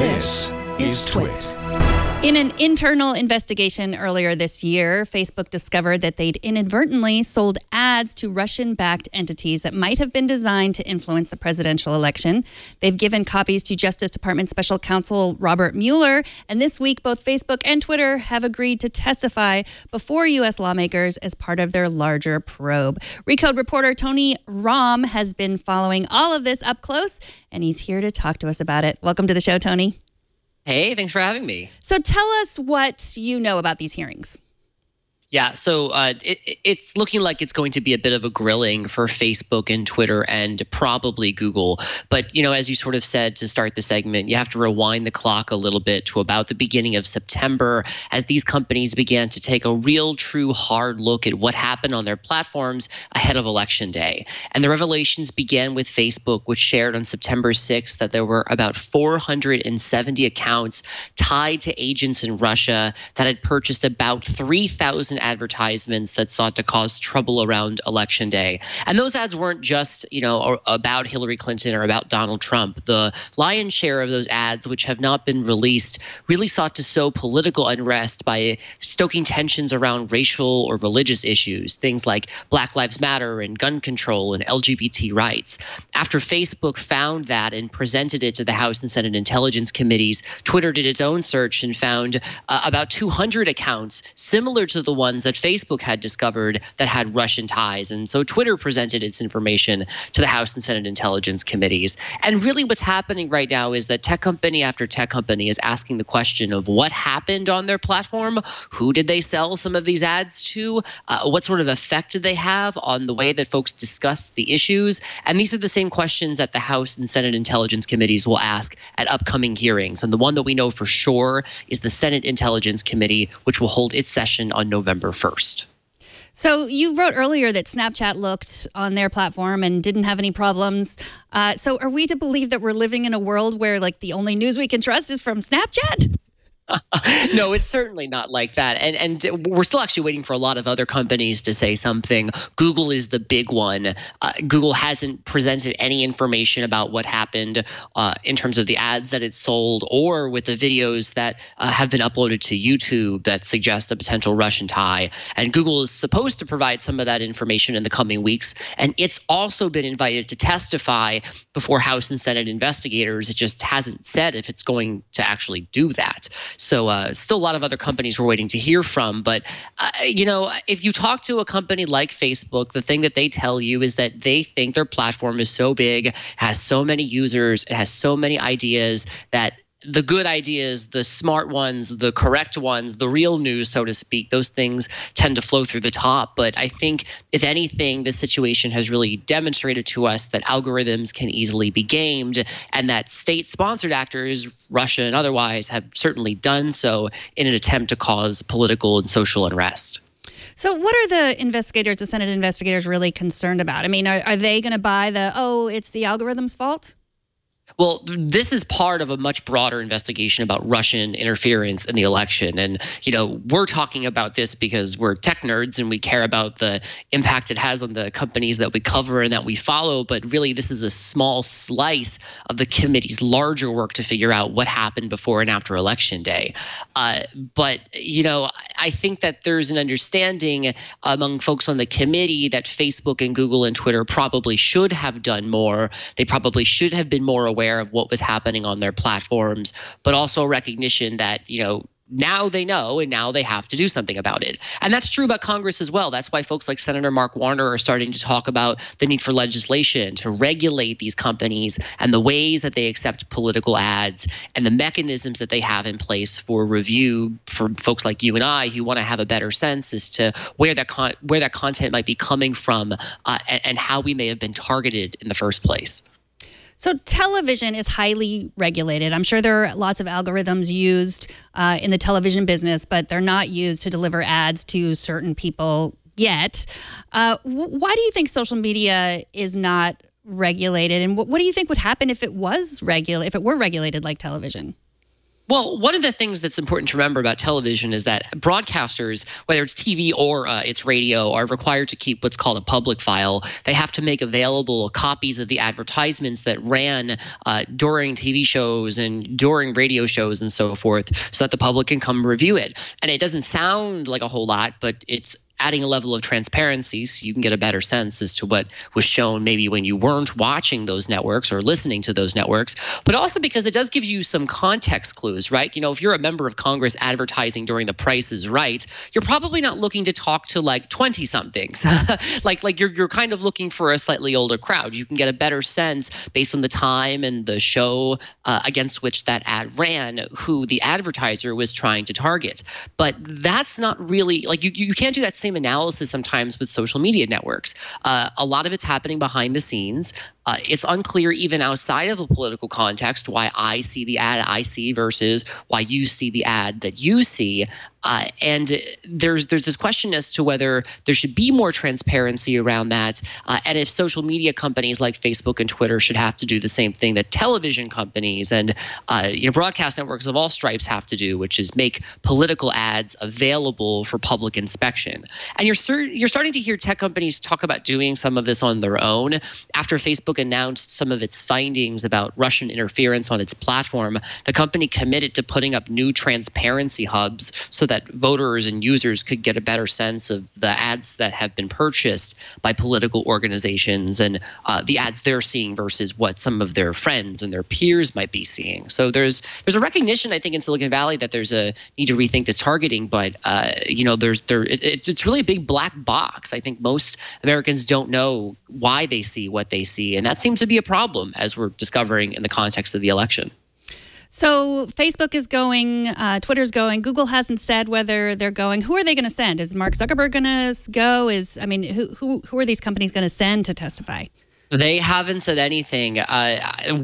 This is TWiT. In an internal investigation earlier this year, Facebook discovered that they'd inadvertently sold ads to Russian-backed entities that might have been designed to influence the presidential election. They've given copies to Justice Department Special Counsel Robert Mueller, and this week both Facebook and Twitter have agreed to testify before U.S. lawmakers as part of their larger probe. Recode reporter Tony Rahm has been following all of this up close, and he's here to talk to us about it. Welcome to the show, Tony. Hey, thanks for having me. So tell us what you know about these hearings. Yeah, so it's looking like it's going to be a bit of a grilling for Facebook and Twitter and probably Google. But, you know, as you sort of said to start the segment, you have to rewind the clock a little bit to about the beginning of September as these companies began to take a real, true, hard look at what happened on their platforms ahead of Election Day. And the revelations began with Facebook, which shared on September 6th that there were about 470 accounts tied to agents in Russia that had purchased about 3,000 advertisements that sought to cause trouble around Election Day. And those ads weren't just, you know, about Hillary Clinton or about Donald Trump. The lion's share of those ads, which have not been released, really sought to sow political unrest by stoking tensions around racial or religious issues, things like Black Lives Matter and gun control and LGBT rights. After Facebook found that and presented it to the House and Senate Intelligence Committees, Twitter did its own search and found about 200 accounts similar to the ones that Facebook had discovered that had Russian ties. And so Twitter presented its information to the House and Senate Intelligence Committees. And really what's happening right now is that tech company after tech company is asking the question of what happened on their platform, who did they sell some of these ads to, what sort of effect did they have on the way that folks discussed the issues. And these are the same questions that the House and Senate Intelligence Committees will ask at upcoming hearings. And the one that we know for sure is the Senate Intelligence Committee, which will hold its session on November 1st. So you wrote earlier that Snapchat looked on their platform and didn't have any problems. So are we to believe that we're living in a world where like the only news we can trust is from Snapchat? No, it's certainly not like that. And we're still actually waiting for a lot of other companies to say something. Google is the big one. Google hasn't presented any information about what happened in terms of the ads that it sold or with the videos that have been uploaded to YouTube that suggest a potential Russian tie. And Google is supposed to provide some of that information in the coming weeks. And it's also been invited to testify before House and Senate investigators. It just hasn't said if it's going to actually do that. So still a lot of other companies we're waiting to hear from. But, you know, if you talk to a company like Facebook, the thing that they tell you is that they think their platform is so big, has so many users, it has so many ideas that the good ideas, the smart ones, the correct ones, the real news, so to speak, those things tend to flow through the top. But I think, if anything, this situation has really demonstrated to us that algorithms can easily be gamed and that state-sponsored actors, Russia and otherwise, have certainly done so in an attempt to cause political and social unrest. So what are the investigators, the Senate investigators, really concerned about? I mean, are they going to buy the, oh, it's the algorithm's fault? Well, this is part of a much broader investigation about Russian interference in the election. And, you know, we're talking about this because we're tech nerds and we care about the impact it has on the companies that we cover and that we follow. But really, this is a small slice of the committee's larger work to figure out what happened before and after Election Day. But, you know, I think that there's an understanding among folks on the committee that Facebook and Google and Twitter probably should have done more. They probably should have been more aware of what was happening on their platforms, but also recognition that, you know, now they know and now they have to do something about it. And that's true about Congress as well. That's why folks like Senator Mark Warner are starting to talk about the need for legislation to regulate these companies and the ways that they accept political ads and the mechanisms that they have in place for review for folks like you and I who want to have a better sense as to where that content might be coming from and how we may have been targeted in the first place. So television is highly regulated. I'm sure there are lots of algorithms used in the television business, but they're not used to deliver ads to certain people yet. Why do you think social media is not regulated? And what do you think would happen if it was if it were regulated like television? Well, one of the things that's important to remember about television is that broadcasters, whether it's TV or it's radio, are required to keep what's called a public file. They have to make available copies of the advertisements that ran during TV shows and during radio shows and so forth, so that the public can come review it. And it doesn't sound like a whole lot, but it's adding a level of transparency so you can get a better sense as to what was shown maybe when you weren't watching those networks or listening to those networks, but also because it does give you some context clues, right? You know, if you're a member of Congress advertising during The Price is Right, you're probably not looking to talk to like 20-somethings. like you're kind of looking for a slightly older crowd. You can get a better sense based on the time and the show against which that ad ran, who the advertiser was trying to target. But that's not really, like, you can't do that same analysis sometimes with social media networks. A lot of it's happening behind the scenes. It's unclear even outside of the political context why I see the ad I see versus why you see the ad that you see. And there's this question as to whether there should be more transparency around that, and if social media companies like Facebook and Twitter should have to do the same thing that television companies and broadcast networks of all stripes have to do, which is make political ads available for public inspection. And you're starting to hear tech companies talk about doing some of this on their own. After Facebook announced some of its findings about Russian interference on its platform, the company committed to putting up new transparency hubs so that voters and users could get a better sense of the ads that have been purchased by political organizations and the ads they're seeing versus what some of their friends and their peers might be seeing. So there's a recognition, I think, in Silicon Valley that there's a need to rethink this targeting, but it's really a big black box. I think most Americans don't know why they see what they see, and that seems to be a problem as we're discovering in the context of the election. So Facebook is going, Twitter's going. Google hasn't said whether they're going. Who are they going to send? Is Mark Zuckerberg going to go? Who are these companies going to send to testify? They haven't said anything.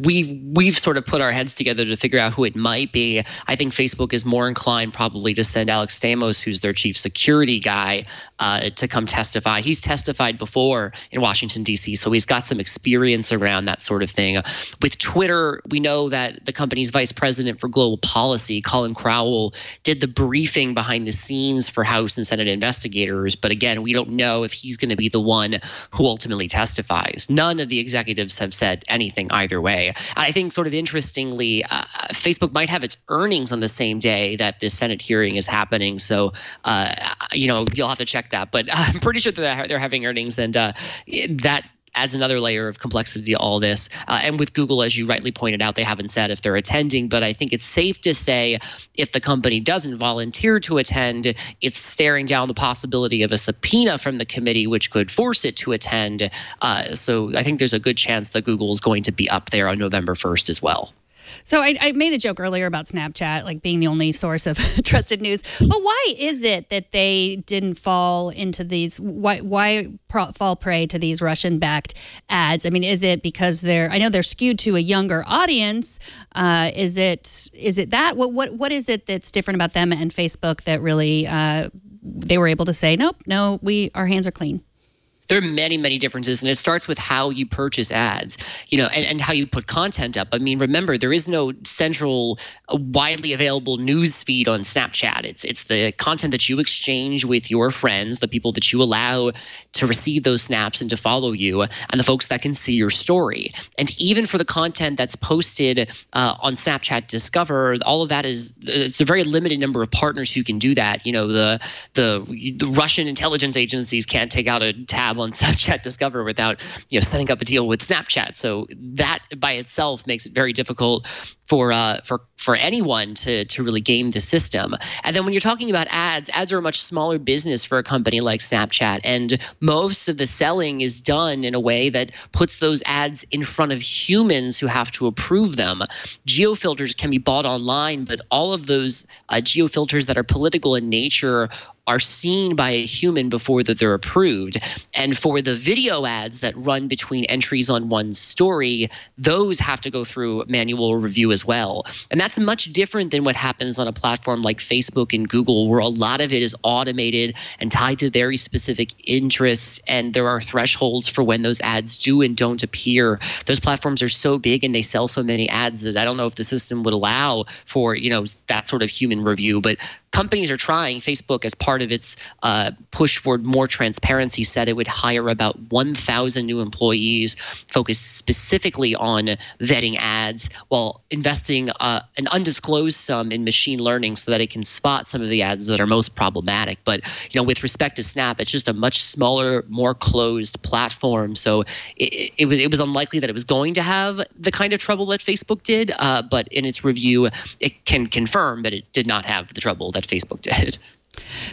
We've sort of put our heads together to figure out who it might be. I think Facebook is more inclined probably to send Alex Stamos, who's their chief security guy, to come testify. He's testified before in Washington, D.C., so he's got some experience around that sort of thing. With Twitter, we know that the company's vice president for global policy, Colin Crowell, did the briefing behind the scenes for House and Senate investigators. But again, we don't know if he's going to be the one who ultimately testifies. None of the executives have said anything either way. And I think sort of interestingly, Facebook might have its earnings on the same day that this Senate hearing is happening. So, you'll have to check that. But I'm pretty sure that they're having earnings, and that adds another layer of complexity to all this. And with Google, as you rightly pointed out, they haven't said if they're attending, but I think it's safe to say if the company doesn't volunteer to attend, it's staring down the possibility of a subpoena from the committee, which could force it to attend. So I think there's a good chance that Google is going to be up there on November 1st as well. So I made a joke earlier about Snapchat, like being the only source of trusted news. But why is it that they didn't fall into these? Why fall prey to these Russian-backed ads? I mean, is it because I know they're skewed to a younger audience? Is it that? What is it that's different about them and Facebook that really they were able to say, nope, no, our hands are clean? There are many, many differences, and it starts with how you purchase ads, and how you put content up. I mean, remember, there is no central, widely available news feed on Snapchat. It's the content that you exchange with your friends, the people that you allow to receive those snaps and to follow you, and the folks that can see your story. And even for the content that's posted on Snapchat Discover, all of that it's a very limited number of partners who can do that. The Russian intelligence agencies can't take out a tab on Snapchat Discover without setting up a deal with Snapchat. So that by itself makes it very difficult for anyone to really game the system. And then when you're talking about ads are a much smaller business for a company like Snapchat, and most of the selling is done in a way that puts those ads in front of humans who have to approve them. Geofilters can be bought online, but all of those geofilters that are political in nature are seen by a human before that they're approved. And for the video ads that run between entries on one story, those have to go through manual review as well. And that's much different than what happens on a platform like Facebook and Google, where a lot of it is automated and tied to very specific interests, and there are thresholds for when those ads do and don't appear. Those platforms are so big and they sell so many ads that I don't know if the system would allow for, that sort of human review. But companies are trying. Facebook, as part of its push for more transparency, said it would hire about 1,000 new employees focused specifically on vetting ads, while investing an undisclosed sum in machine learning so that it can spot some of the ads that are most problematic. But with respect to Snap, it's just a much smaller, more closed platform. So it was unlikely that it was going to have the kind of trouble that Facebook did. But in its review, it can confirm that it did not have the trouble that Facebook did.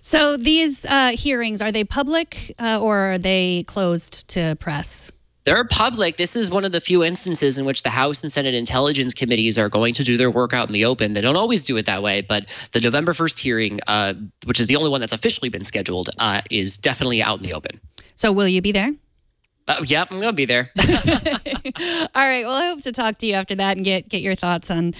So these hearings, are they public or are they closed to press? They're public. This is one of the few instances in which the House and Senate Intelligence Committees are going to do their work out in the open. They don't always do it that way, but the November 1st hearing, which is the only one that's officially been scheduled, is definitely out in the open. So will you be there? Yeah, I'm going to be there. All right. Well, I hope to talk to you after that and get your thoughts on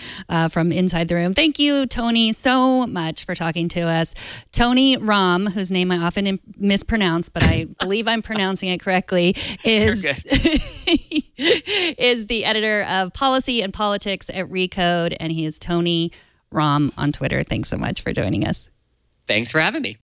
from inside the room. Thank you, Tony, so much for talking to us. Tony Romm, whose name I often mispronounce, but I believe I'm pronouncing it correctly, is is the editor of Policy and Politics at Recode, and he is Tony Romm on Twitter. Thanks so much for joining us. Thanks for having me.